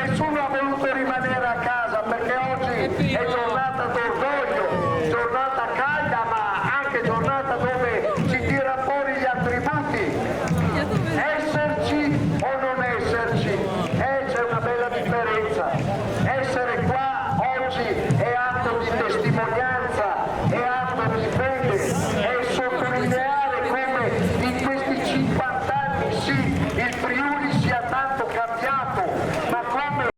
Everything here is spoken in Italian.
Nessuno ha voluto rimanere a casa perché oggi è giornata d'orgoglio, giornata calda ma anche giornata dove si tira fuori gli attributi. Esserci o non esserci, c'è una bella differenza. Essere qua oggi è atto di testimonianza, è atto di fede, è sottolineare come in questi 50 anni sì, il Friuli